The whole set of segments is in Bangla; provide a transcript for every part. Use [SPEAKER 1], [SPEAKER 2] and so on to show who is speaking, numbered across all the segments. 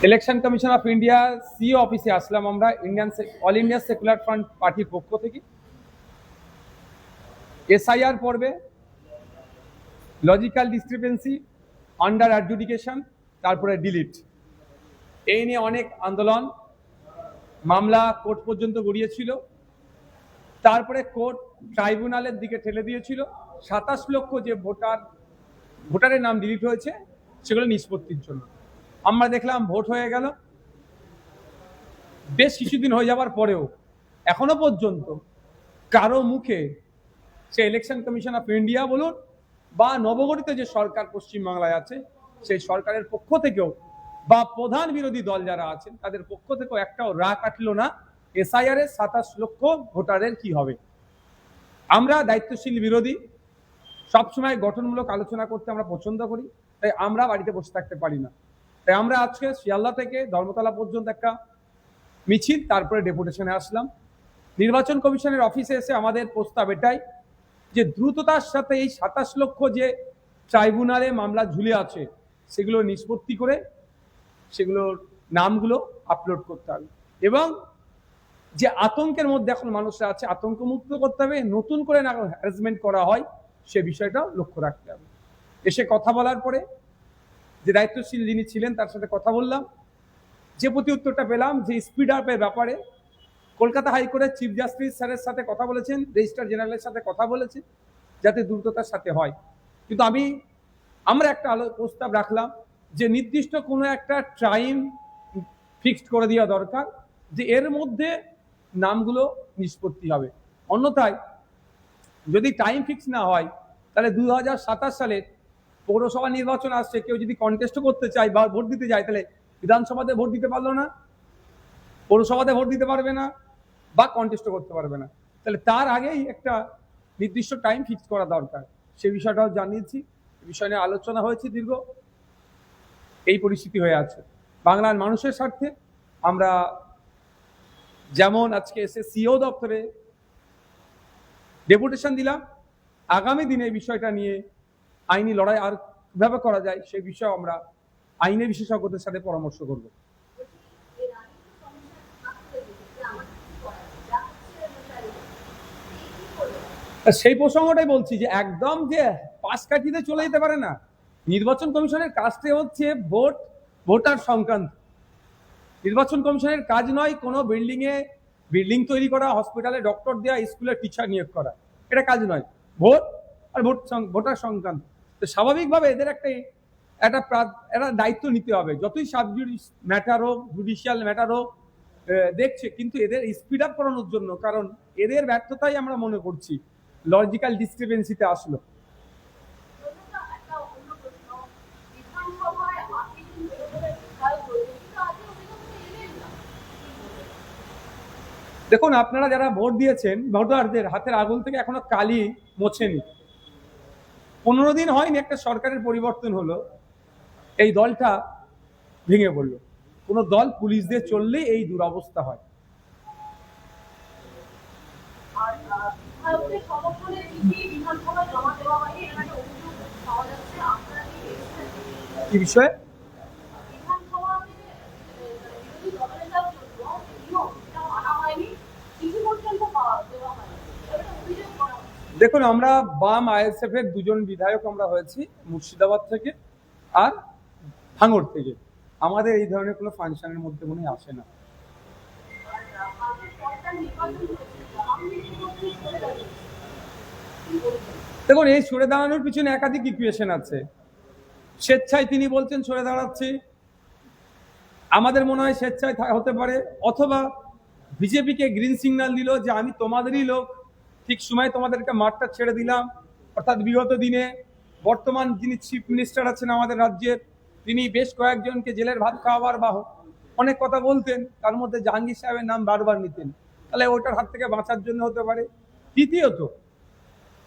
[SPEAKER 1] Election commission of India CEO অফিসে আসলাম আমরা অল ইন্ডিয়া সেকুলার ফ্রন্ট পার্টির পক্ষ থেকে। এসআইআর পর্বে লজিক্যাল ডিসক্রিপেন্সি, আন্ডার অ্যাডজুডিকেশন, তারপরে ডিলিট, এই নিয়ে অনেক আন্দোলন, মামলা কোর্ট পর্যন্ত গড়িয়েছিল। তারপরে কোর্ট ট্রাইব্যুনালের দিকে ঠেলে দিয়েছিল 27 লক্ষ যে ভোটারের নাম ডিলিট হয়েছে সেগুলো নিষ্পত্তির জন্য। আমরা দেখলাম ভোট হয়ে গেল, বেশ কিছুদিন হয়ে যাওয়ার পরেও এখনো পর্যন্ত কারো মুখে সে ইলেকশন কমিশন অফ ইন্ডিয়া বলুন বা নবগঠিত যে সরকার পশ্চিমবাংলায় আছে সেই সরকারের পক্ষ থেকেও বা প্রধান বিরোধী দল যারা আছেন তাদের পক্ষ থেকেও একটাও রা কাটলো না এসআইআর এর 27 লক্ষ ভোটারের কি হবে। আমরা দায়িত্বশীল বিরোধী, সবসময় গঠনমূলক আলোচনা করতে আমরা পছন্দ করি, তাই আমরা বাড়িতে বসে থাকতে পারি না। তাই আমরা আজকে শিয়ালদা থেকে ধর্মতলা পর্যন্ত একটা মিছিল, তারপরে ডেপুটেশনে আসলাম। নির্বাচন কমিশনের অফিসে এসে আমাদের প্রস্তাব এটাই যে দ্রুততার সাথে এই 27 লক্ষ যে ট্রাইব্যুনালে মামলা ঝুলে আছে সেগুলো নিষ্পত্তি করে সেগুলোর নামগুলো আপলোড করতে হবে এবং যে আতঙ্কের মধ্যে এখন মানুষরা আছে আতঙ্ক মুক্ত করতে হবে, নতুন করে না হ্যারাসমেন্ট করা হয় সে বিষয়টাও লক্ষ্য রাখতে হবে। এসে কথা বলার পরে যে দায়িত্বশীল যিনি ছিলেন তার সাথে কথা বললাম, যে প্রতি উত্তরটা পেলাম যে স্পিড আপের ব্যাপারে কলকাতা হাইকোর্টের চিফ জাস্টিস স্যারের সাথে কথা বলেছেন, রেজিস্ট্রার জেনারেলের সাথে কথা বলেছেন যাতে দ্রুততার সাথে হয়। কিন্তু আমরা একটা প্রস্তাব রাখলাম যে নির্দিষ্ট কোনো একটা টাইম ফিক্সড করে দেওয়া দরকার যে এর মধ্যে নামগুলো নিষ্পত্তি হবে। অন্যথায় যদি টাইম ফিক্স না হয় তাহলে 2027 সালে পৌরসভা নির্বাচন আসছে, কেউ যদি কন্টেস্ট করতে চায় বা ভোট দিতে যায় তাহলে বিধানসভাতে ভোট দিতে পারলো না, পৌরসভাতে ভোট দিতে পারবে না বা কন্টেস্ট করতে পারবে না। তাহলে তার আগেই একটা নির্দিষ্ট টাইম ফিক্স করা দরকার, সে বিষয়টাও জানিয়েছি। বিষয় নিয়ে আলোচনা হয়েছে দীর্ঘ, এই পরিস্থিতি হয়ে আছে। বাংলার মানুষের স্বার্থে আমরা যেমন আজকে এসে সিও দপ্তরে ডেপুটেশন দিলাম, আগামী দিনে এই বিষয়টা নিয়ে আইনি লড়াই আর কিভাবে করা যায় সে বিষয়ে আমরা আইনের বিশেষজ্ঞদের সাথে পরামর্শ করব। সেই প্রসঙ্গটাই বলছি যে একদম যে পাশ কাটিয়ে চলে যেতে পারে না। নির্বাচন কমিশনের কাজটা হচ্ছে ভোটার সংক্রান্ত। নির্বাচন কমিশনের কাজ নয় কোনো বিল্ডিং তৈরি করা, হসপিটালে ডক্টর দেওয়া, স্কুলে টিচার নিয়োগ করা, এটা কাজ নয়। ভোট আর ভোটার সংক্রান্ত। তো স্বাভাবিকভাবে এদের একটা দায়িত্ব নিতে হবে, যতই সাব ম্যাটার হোক, জুডিশিয়াল ম্যাটার হোক দেখছে, কিন্তু এদের স্পিড আপ করানোর জন্য, কারণ এদের ব্যর্থতাই আমরা মনে করছি লজিক্যাল ডিসক্রিপেন্সিতে আসলো। দেখুন, আপনারা যারা ভোট দিয়েছেন ভোটারদের হাতের আঙুল থেকে এখনো কালি মোছেনি। 15 দিন হয়নি একটা সরকারের পরিবর্তন হলো, এই দলটা ভেঙে পড়লো। কোনো দল পুলিশ দিয়ে চললেই এই দুরবস্থা হয়। কি বিষয়ে? দেখুন, আমরা বাম আইএসএফ এর দুজন বিধায়ক আমরা হয়েছি, মুর্শিদাবাদ থেকে আর ভাঙড় থেকে। আমাদের এই ধরনের কোনো ফাংশনের মধ্যে মনে আসে না। দেখুন, এই সরে দাঁড়ানোর পিছনে একাধিক ইকুয়েশন আছে। স্বেচ্ছায় তিনি বলছেন সরে দাঁড়াচ্ছি, আমাদের মনে হয় স্বেচ্ছায় হতে পারে, অথবা বিজেপিকে গ্রিন সিগন্যাল দিল যে আমি তোমাদেরই লোক, ঠিক সময় তোমাদেরকে মাঠটা ছেড়ে দিলাম। অর্থাৎ বিগত দিনে বর্তমান যিনি চিফ মিনিস্টার আছেন আমাদের রাজ্যের, তিনি বেশ কয়েকজনকে জেলের ভাত খাওয়াবার বা অনেক কথা বলতেন, তার মধ্যে জাহাঙ্গীর সাহেবের নাম বারবার নিতেন, তাহলে ওটার হাত থেকে বাঁচার জন্য হতে পারে। তৃতীয়ত,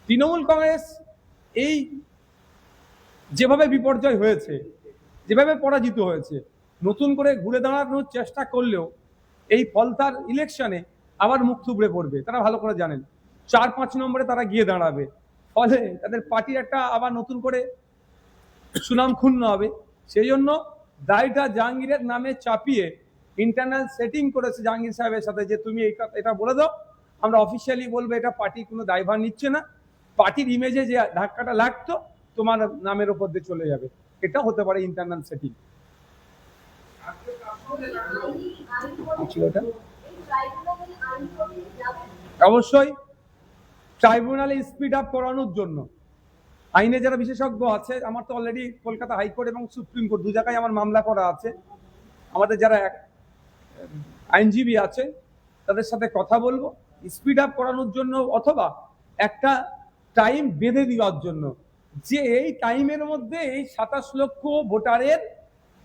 [SPEAKER 1] তৃণমূল কংগ্রেস এই যেভাবে বিপর্যয় হয়েছে, যেভাবে পরাজিত হয়েছে, নতুন করে ঘুরে দাঁড়ানোর চেষ্টা করলেও এই ফলতার ইলেকশনে আবার মুখ থুবড়ে পড়বে, তারা ভালো করে জানেন। 4-5 নম্বরে তারা গিয়ে দাঁড়াবে, ফলে তাদের পার্টির একটা আবার নতুন করে সুনাম ক্ষুণ্ণ হবে। সেই জন্য দায়টা জাহাঙ্গীরের নামে চাপিয়ে ইন্টারনাল সেটিং করেছে জাহাঙ্গীর সাহেবের সাথে যে তুমি এটা বলে দাও, আমরা অফিসিয়ালি বলবো এটা পার্টি কোনো দায়ভার নিচ্ছে না, পার্টির ইমেজে যে ধাক্কাটা লাগতো তোমার নামের উপর দিয়ে চলে যাবে। এটা হতে পারে ইন্টারনাল সেটিং। অবশ্যই ট্রাইব্যুনালে স্পিড আপ করানোর জন্য আইনে যারা বিশেষজ্ঞ আছে, আমার তো অলরেডি কলকাতা হাইকোর্ট এবং সুপ্রিম কোর্ট দু জায়গায় আমার মামলা করা আছে, আমাদের যারা আইনজীবী আছে তাদের সাথে কথা বলবো স্পিড আপ করানোর জন্য, অথবা একটা টাইম বেঁধে দেওয়ার জন্য যে এই টাইমের মধ্যে এই 27 লক্ষ ভোটারের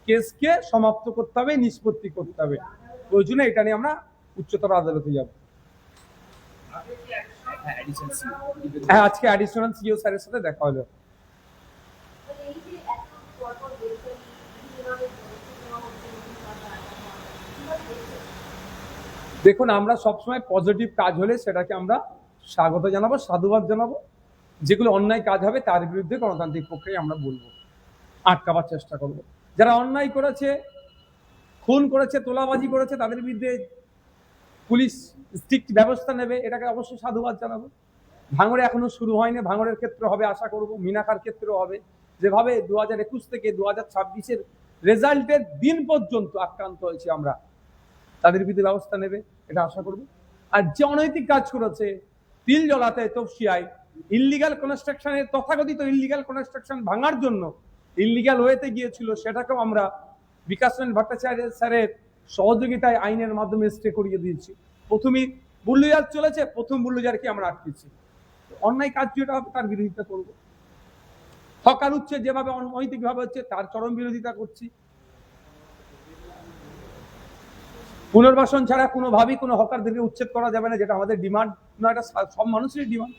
[SPEAKER 1] কেসকে সমাপ্ত করতে হবে, নিষ্পত্তি করতে হবে। প্রয়োজনে এটা নিয়ে আমরা উচ্চতর আদালতে যাব। হ্যাঁ, আজকে অ্যাডিশনাল সিও স্যারের সাথে দেখা হলো। দেখুন, আমরা সবসময় পজিটিভ কাজ হলে সেটাকে আমরা স্বাগত জানাবো, সাধুবাদ জানাবো। যেগুলো অন্যায় কাজ হবে তার বিরুদ্ধে গণতান্ত্রিক প্রক্রিয়ায় আমরা বলবো, আটকাবার চেষ্টা করব। যারা অন্যায় করেছে, খুন করেছে, তোলাবাজি করেছে, তাদের বিরুদ্ধে পুলিশ স্ট্রিক্ট ব্যবস্থা নেবে, এটাকে অবশ্যই সাধুবাদ জানাবো। ভাঙড়ে এখনো শুরু হয়নি, ভাঙড়ের ক্ষেত্রে হবে আশা করব, মিনাখার ক্ষেত্রেও হবে। যেভাবে 2021 থেকে 2026-এর রেজাল্টের দিন পর্যন্ত আক্রান্ত হয়েছি আমরা, তাদের বিরুদ্ধে ব্যবস্থা নেবে এটা আশা করব। আর যে অনৈতিক কাজ করেছে তিল জলাতে তফসিয়ায় ইল্লিগাল কনস্ট্রাকশনের, তথাকথিত ইল্লিগাল কনস্ট্রাকশন ভাঙার জন্য ইল্লিগাল ওয়েতে গিয়েছিল, সেটাকেও আমরা বিকাশ রঞ্জন ভট্টাচার্য স্যারের সহযোগিতায় আইনের মাধ্যমে স্টে করিয়ে দিয়েছি। প্রথমেই বুল্লুজার চলেছে, প্রথম বুল্লুজারকে আমরা আটকেছি। অন্যায় কাজ যেটা হবে তার বিরোধিতা করব। হকার উচ্ছেদ যেভাবে অনৈতিক ভাবে হচ্ছে তার চরম বিরোধিতা করছি। পুনর্বাসন ছাড়া কোনোভাবেই কোনো হকারদেরকে উচ্ছেদ করা যাবে না, যেটা আমাদের ডিমান্ড না, এটা সব মানুষেরই ডিমান্ড।